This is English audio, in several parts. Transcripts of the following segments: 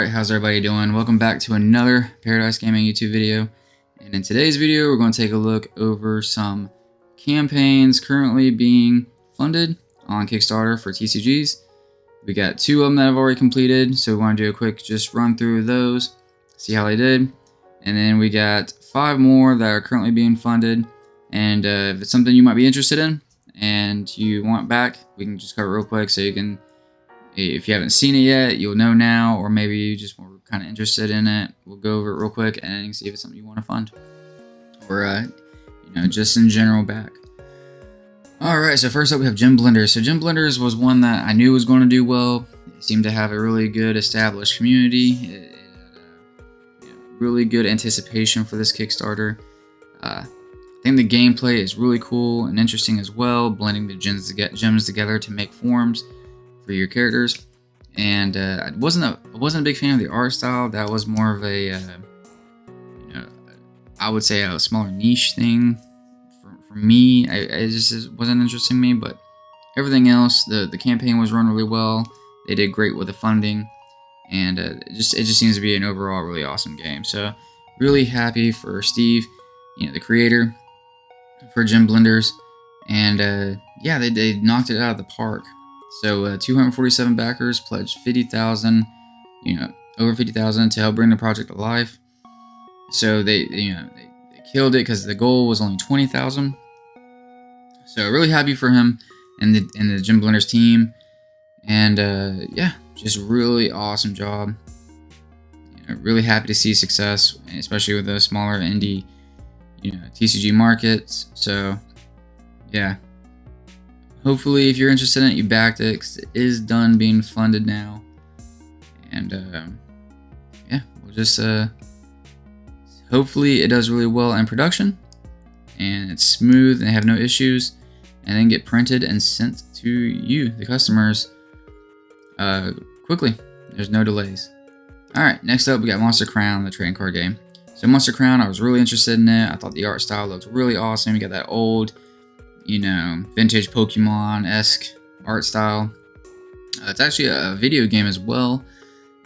Alright, how's everybody doing? Welcome back to another Paradise Gaming YouTube video. And in today's video, we're going to take a look over some campaigns currently being funded on Kickstarter for TCGs. We got 2 of them that have already completed, so we want to do a quick just run through those, see how they did. And then we got 5 more that are currently being funded. And if it's something you might be interested in and you want back, we can just cover it real quick so you can, if you haven't seen it yet, you'll know now, or maybe you just were kind of interested in it. We'll go over it real quick and see if it's something you want to fund, or you know, just in general back. All right, so first up we have Gem Blenders. So Gem Blenders was one that I knew was going to do well. It seemed to have a really good established community. It had really good anticipation for this Kickstarter. I think the gameplay is really cool and interesting as well, blending the gems together to make forms for your characters. And I wasn't a big fan of the art style. That was more of a you know, I would say a smaller niche thing for me. It just wasn't interesting to me. But everything else, the campaign was run really well. They did great with the funding, and it just seems to be an overall really awesome game. So really happy for Steve, the creator, for Gem Blenders. And yeah, they knocked it out of the park. So 247 backers pledged 50,000, over 50,000 to help bring the project to life. So they killed it because the goal was only 20,000. So really happy for him and the Gem Blenders team. And yeah, just really awesome job. Really happy to see success, especially with the smaller indie, TCG markets. So yeah. Hopefully, if you're interested in it, you backed it, because it is done being funded now. And yeah, we'll just hopefully it does really well in production, and it's smooth and have no issues, and then get printed and sent to you, the customers, quickly. There's no delays. All right, next up we got Monster Crown, the trading card game. So Monster Crown, I was really interested in it. I thought the art style looked really awesome. You got that old, vintage Pokemon-esque art style. It's actually a video game as well,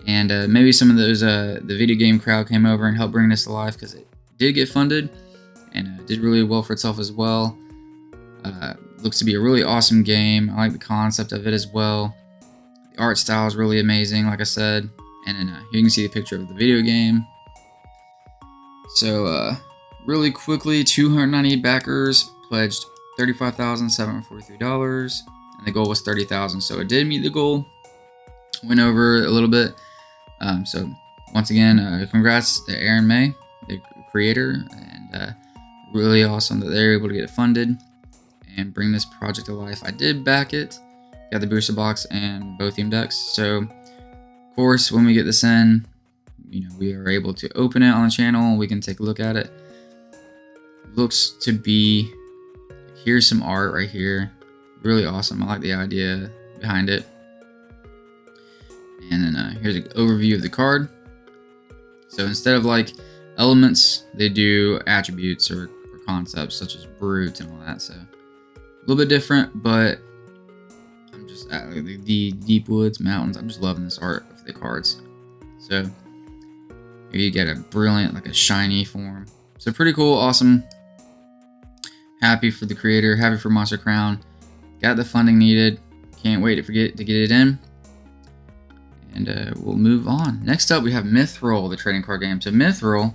and maybe some of those the video game crowd came over and helped bring this to life, because it did get funded and did really well for itself as well. Looks to be a really awesome game. I like the concept of it as well. The art style is really amazing, like I said. And then here you can see the picture of the video game. So really quickly, 298 backers pledged $35,743, and the goal was 30,000. So it did meet the goal. Went over a little bit. So once again, congrats to Aaron May, the creator, and really awesome that they're able to get it funded and bring this project to life. I did back it. Got the booster box and both theme decks. So of course, when we get this in, we are able to open it on the channel and we can take a look at it. Looks to be, here's some art right here. Really awesome. I like the idea behind it. And then here's an overview of the card. So instead of like elements, they do attributes or concepts such as brute and all that. So a little bit different, but I'm just the deep woods, mountains. I'm just loving this art of the cards. So here you get a brilliant, like a shiny form. So pretty cool, awesome. Happy for the creator, happy for Monster Crown. Got the funding needed. Can't wait to get it in. And we'll move on. Next up, we have Mythrel, the trading card game. So Mythrel,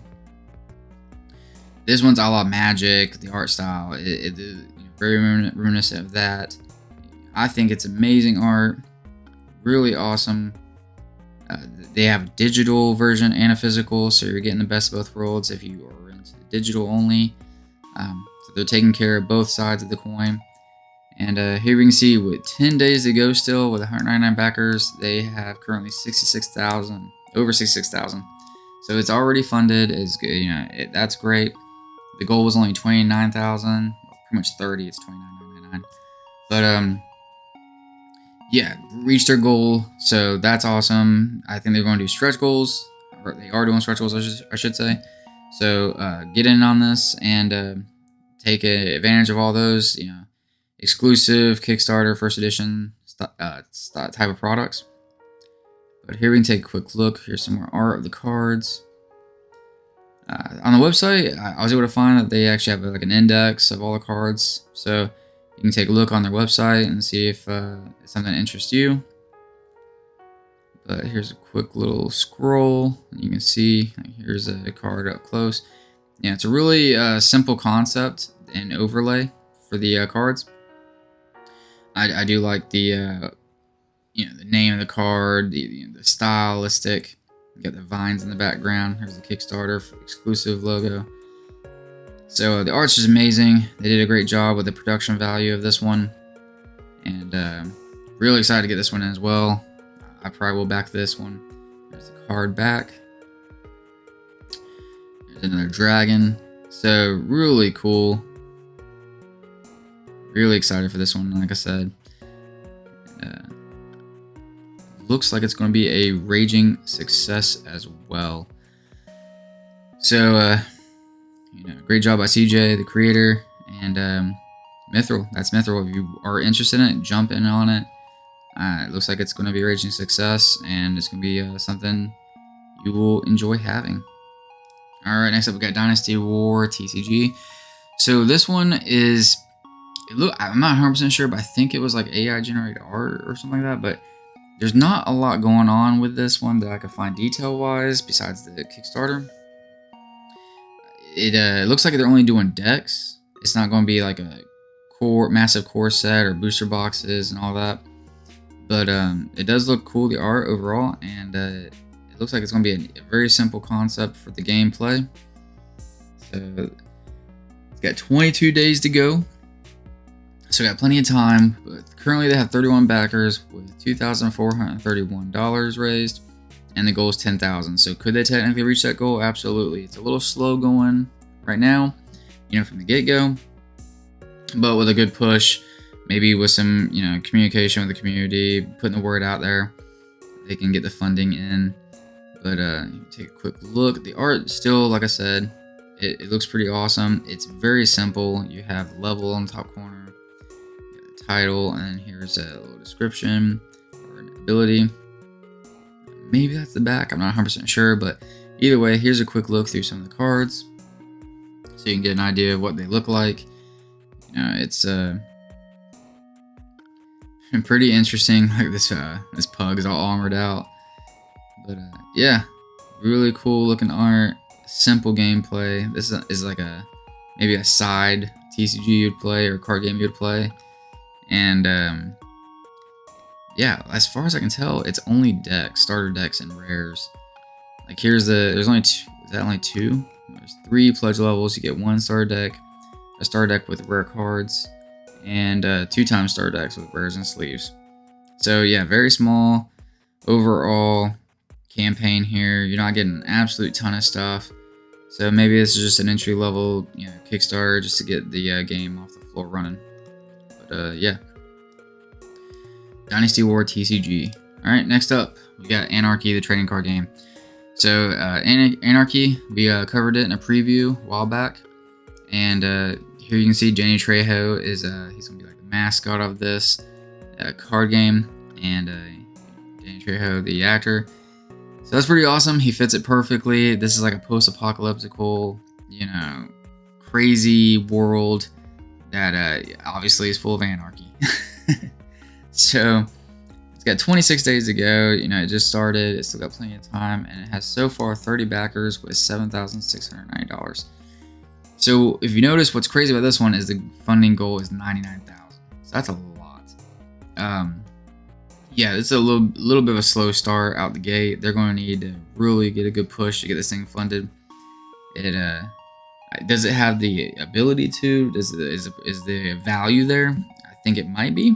this one's a la Magic. The art style, very reminiscent of that. I think it's amazing art. Really awesome. They have a digital version and a physical, so you're getting the best of both worlds if you are into digital only. So they're taking care of both sides of the coin. And here we can see with 10 days to go still, with 199 backers, they have currently 66,000, over 66,000. So it's already funded. It's good, that's great. The goal was only 29,000, pretty much 30. It's 29.99. But yeah, reached their goal, so that's awesome. I think they're going to do stretch goals, or they are doing stretch goals, I should say. So get in on this and take advantage of all those, exclusive Kickstarter first edition type of products. But here we can take a quick look. Here's some more art of the cards. On the website, I was able to find that they actually have like an index of all the cards. So you can take a look on their website and see if it's something that interests you. But here's a quick little scroll. You can see here's a card up close. Yeah, it's a really simple concept and overlay for the cards. I do like the the name of the card, the stylistic. You got the vines in the background. Here's the Kickstarter exclusive logo. So the art's just amazing. They did a great job with the production value of this one, and really excited to get this one in as well. I probably will back this one. There's the card back. There's another dragon. So really cool. Really excited for this one. Like I said, looks like it's going to be a raging success as well. So great job by CJ, the creator, and Mythrel. That's Mythrel. If you are interested in it, jump in on it. It looks like it's going to be a raging success, and it's going to be something you will enjoy having. All right, next up we got Dynasty War TCG. So this one is, I'm not 100% sure, but I think it was like AI generated art or something like that. But there's not a lot going on with this one that I could find detail-wise besides the Kickstarter. It looks like they're only doing decks. It's not going to be like a massive core set or booster boxes and all that. But it does look cool, the art overall, and it looks like it's going to be a very simple concept for the gameplay. So it's got 22 days to go. So we got plenty of time. But currently they have 31 backers with $2,431 raised, and the goal is 10,000. So could they technically reach that goal? Absolutely. It's a little slow going right now, from the get-go, but with a good push, maybe with some communication with the community, putting the word out there, they can get the funding in. But take a quick look. The art still, like I said, it looks pretty awesome. It's very simple. You have level on the top corner, you have the title, and then here's a little description or an ability. Maybe that's the back. I'm not 100% sure, but either way, here's a quick look through some of the cards, so you can get an idea of what they look like. It's pretty interesting. Like this pug is all armored out, but yeah, really cool looking art. Simple gameplay. This is like maybe a side TCG you'd play or card game you'd play, and yeah, as far as I can tell, it's only decks, starter decks, and rares. Like there's only two. Is that only two? There's 3 pledge levels. You get 1 starter deck, a starter deck with rare cards, and 2-time starter decks with rares and sleeves. So yeah, very small overall campaign here. You're not getting an absolute ton of stuff. So maybe this is just an entry level, Kickstarter just to get the game off the floor running. But yeah. Dynasty War TCG. Alright, next up, we got AnARKey, the trading card game. So, AnARKey, we covered it in a preview a while back. And here you can see Jenny Trejo he's going to be like the mascot of this card game. And Jenny Trejo, the actor. So that's pretty awesome. He fits it perfectly. This is like a post-apocalyptical, crazy world that obviously is full of anarchy. So it's got 26 days to go. It just started. It's still got plenty of time, and it has so far 30 backers with $7,690. So if you notice, what's crazy about this one is the funding goal is 99,000. So that's a lot. Yeah, it's a little bit of a slow start out the gate. They're going to need to really get a good push to get this thing funded. Does it have the ability to? Is the value there? I think it might be.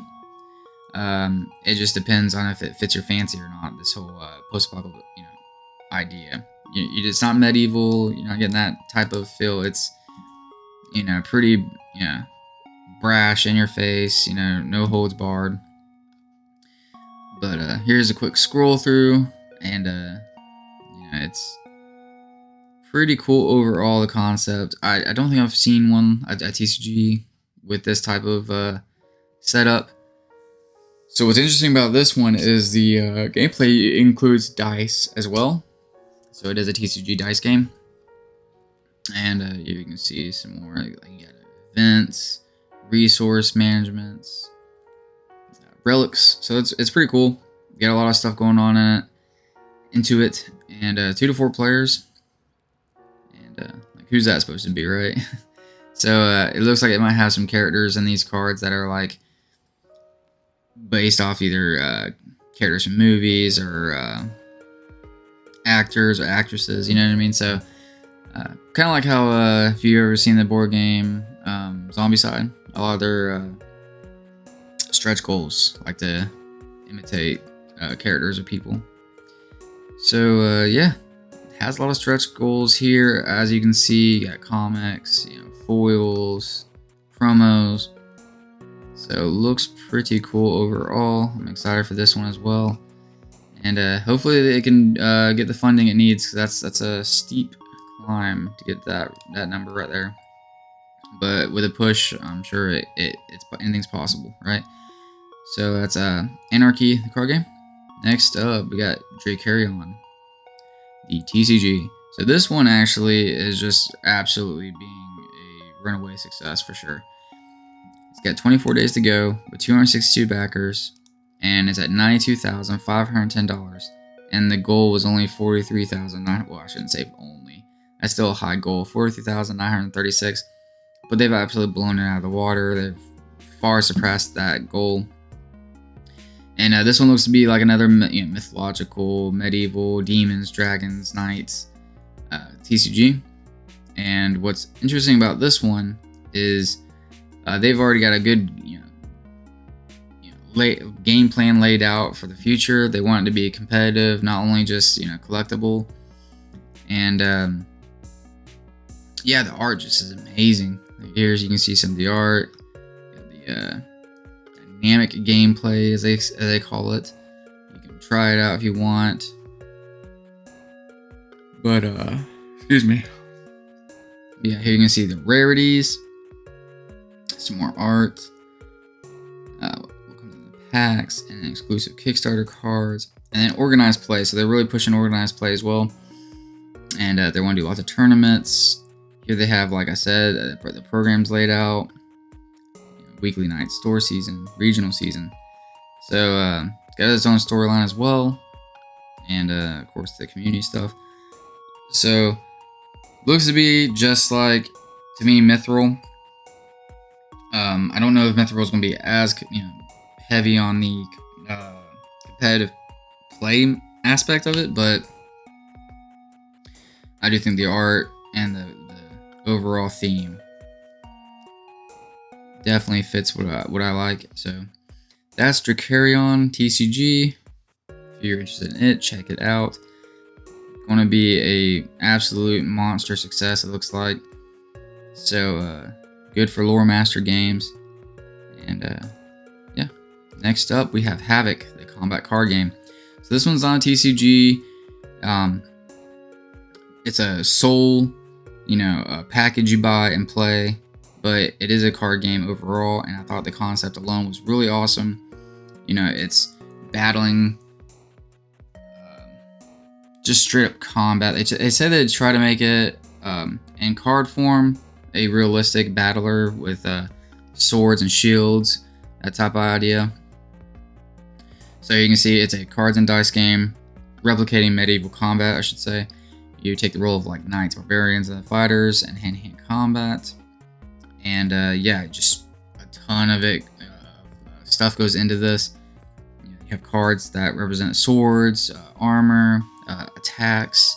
It just depends on if it fits your fancy or not. This whole post-apocalyptic, idea. It's not medieval. You're not getting that type of feel. It's pretty brash in your face. No holds barred. But here's a quick scroll through, and it's pretty cool overall. The concept. I don't think I've seen one a TCG with this type of setup. So what's interesting about this one is the gameplay includes dice as well. So it is a TCG dice game. And you can see some more, like you got events, resource managements, relics. So it's pretty cool. You got a lot of stuff going on into it. And 2 to 4 players. And like, who's that supposed to be, right? So it looks like it might have some characters in these cards that are like based off either characters from movies or actors or actresses, you know what I mean? So kind of like how if you've ever seen the board game Zombicide, a lot of their stretch goals like to imitate characters or people. So yeah, it has a lot of stretch goals here. As you can see, you got comics, foils, promos. So it looks pretty cool overall. I'm excited for this one as well. And hopefully it can get the funding it needs, because that's a steep climb to get that number right there. But with a push, I'm sure it's anything's possible, right? So that's AnARKey, the card game. Next up, we got Drakerion, the TCG. So this one actually is just absolutely being a runaway success for sure. It's got 24 days to go with 262 backers, and it's at $92,510. And the goal was only $43,000. Well, I shouldn't say only. That's still a high goal, $43,936. But they've absolutely blown it out of the water. They've far surpassed that goal. And this one looks to be like another mythological, medieval, demons, dragons, knights TCG. And what's interesting about this one is they've already got a good game plan laid out for the future. They want it to be competitive, not only just collectible. And yeah, the art just is amazing. Here's you can see some of the art. The dynamic gameplay, as they call it. You can try it out if you want. But excuse me. Yeah, here you can see the rarities. Some more art. What comes in the packs, and exclusive Kickstarter cards, and then organized play. So they're really pushing organized play as well. And they want to do lots of tournaments. Here they have, like I said, the programs laid out. Weekly night, store season, regional season. So it's got its own storyline as well. And of course the community stuff. So looks to be just like, to me, Mythrel. I don't know if Mythrel is going to be as heavy on the competitive play aspect of it, but I do think the art and the overall theme definitely fits what I like. So that's Drakerion TCG. If you're interested in it, check it out. Going to be a absolute monster success, it looks like. So good for lore master games. And yeah, next up we have Havoc, the combat card game. So this one's on TCG. It's a soul, package you buy and play, but it is a card game overall, and I thought the concept alone was really awesome. It's battling, just straight up combat. They said they'd try to make it in card form, a realistic battler with swords and shields, that type of idea. So you can see it's a cards and dice game, replicating medieval combat, I should say. You take the role of like knights, barbarians, and fighters, and hand-to-hand combat. And yeah, just a ton of it. Stuff goes into this. You have cards that represent swords, armor, attacks,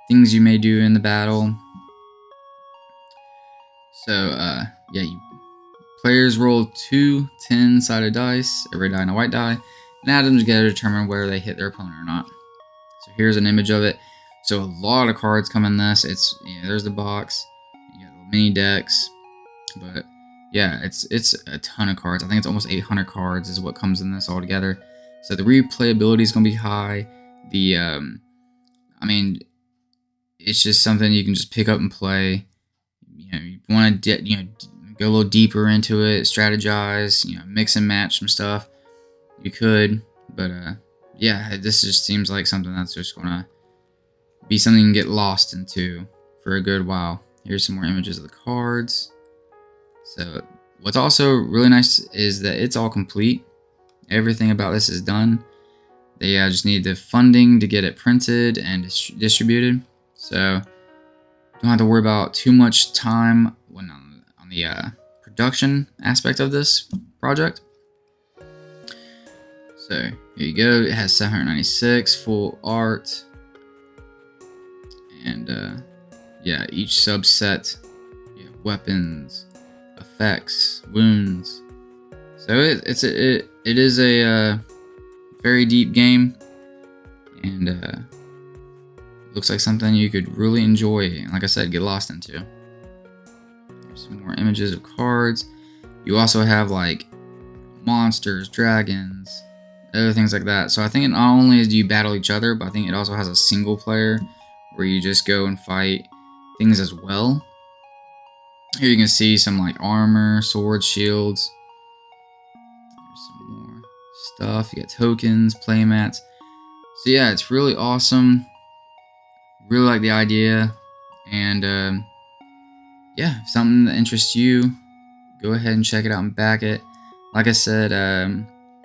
things you may do in the battle. So yeah, players roll 2 10-sided dice, a red die and a white die, and add them together to determine whether they hit their opponent or not. So here's an image of it. So a lot of cards come in this. It's there's the box. You got little mini decks, but yeah, it's a ton of cards. I think it's almost 800 cards is what comes in this all together. So the replayability is gonna be high. The I mean, it's just something you can just pick up and play. You want to go a little deeper into it, strategize, mix and match some stuff. you could, but yeah, this just seems like something that's just gonna be something you can get lost into for a good while. Here's some more images of the cards. So what's also really nice is that it's all complete. Everything about this is done. They just need the funding to get it printed and distributed. So don't have to worry about too much time when on the production aspect of this project. So here you go. It has 796 full art, and yeah, each subset, you have weapons, effects, wounds. So it is a very deep game, and looks like something you could really enjoy, and like I said, get lost into. There's some more images of cards. You also have like monsters, dragons, other things like that. So I think not only do you battle each other, but I think it also has a single player where you just go and fight things as well. Here you can see some like armor, swords, shields. There's some more stuff. You got tokens, playmats. So yeah, it's really awesome. Really like the idea, and yeah, if something that interests you, go ahead and check it out and back it. Like I said,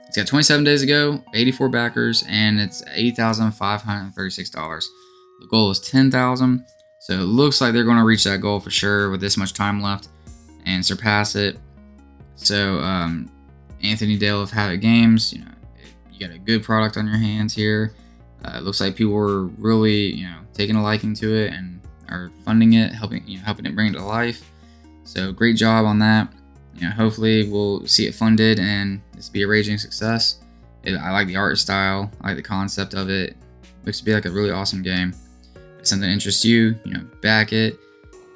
it's got 27 days to go, 84 backers, and it's $8,536. The goal is 10,000, so it looks like they're going to reach that goal for sure with this much time left and surpass it. So Anthony Dale of Havoc Games, you know, you got a good product on your hands here. It looks like people were really, you know, taking a liking to it and are funding it, helping it bring it to life. So great job on that. You know, hopefully we'll see it funded and this be a raging success. I like the art style. I like the concept of it. Looks to be like a really awesome game. If something interests you, you know, back it.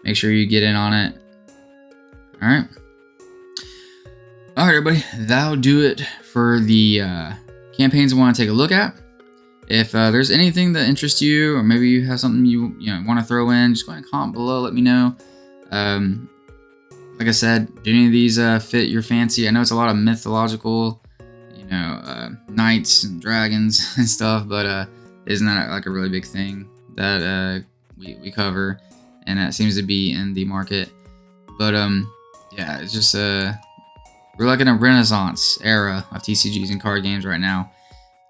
Make sure you get in on it. All right. All right, everybody. That'll do it for the campaigns I want to take a look at. If there's anything that interests you, or maybe you have something you want to throw in, just go ahead and comment below. Let me know. Like I said, do any of these fit your fancy? I know it's a lot of mythological, knights and dragons and stuff, but isn't that like a really big thing that we cover, and that seems to be in the market. But yeah, it's just we're like in a renaissance era of TCGs and card games right now.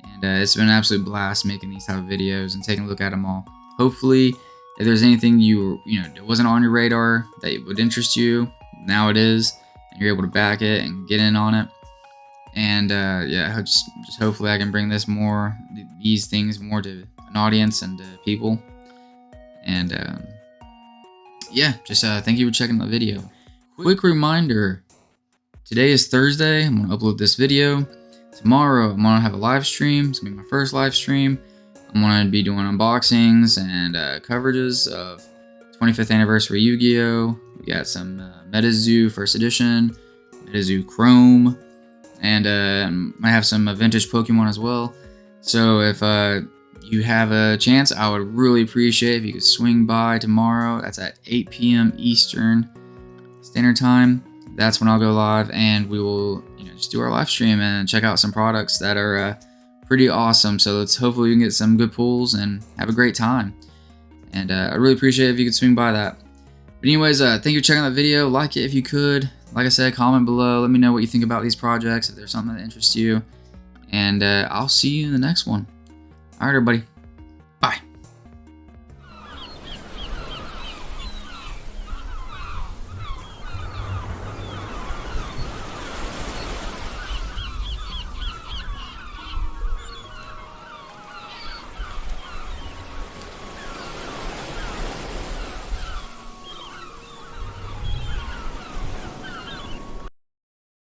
And it's been an absolute blast making these type of videos and taking a look at them all. Hopefully, if there's anything that wasn't on your radar that would interest you, now it is, and you're able to back it and get in on it. And yeah, just hopefully I can bring these things more to an audience and to people. And yeah, just thank you for checking the video. Quick reminder: today is Thursday. I'm gonna upload this video. Tomorrow, I'm going to have a live stream. It's going to be my first live stream. I'm going to be doing unboxings and coverages of 25th anniversary Yu-Gi-Oh! We got some MetaZoo First Edition, MetaZoo Chrome, and might have some vintage Pokemon as well. So if you have a chance, I would really appreciate if you could swing by tomorrow. That's at 8 p.m. Eastern Standard Time. That's when I'll go live, and we will just do our live stream and check out some products that are pretty awesome. So hopefully we can get some good pulls and have a great time. And I really appreciate it if you could swing by that. But anyways, thank you for checking out the video. Like it if you could. Like I said, comment below. Let me know what you think about these projects, if there's something that interests you. And I'll see you in the next one. All right, everybody.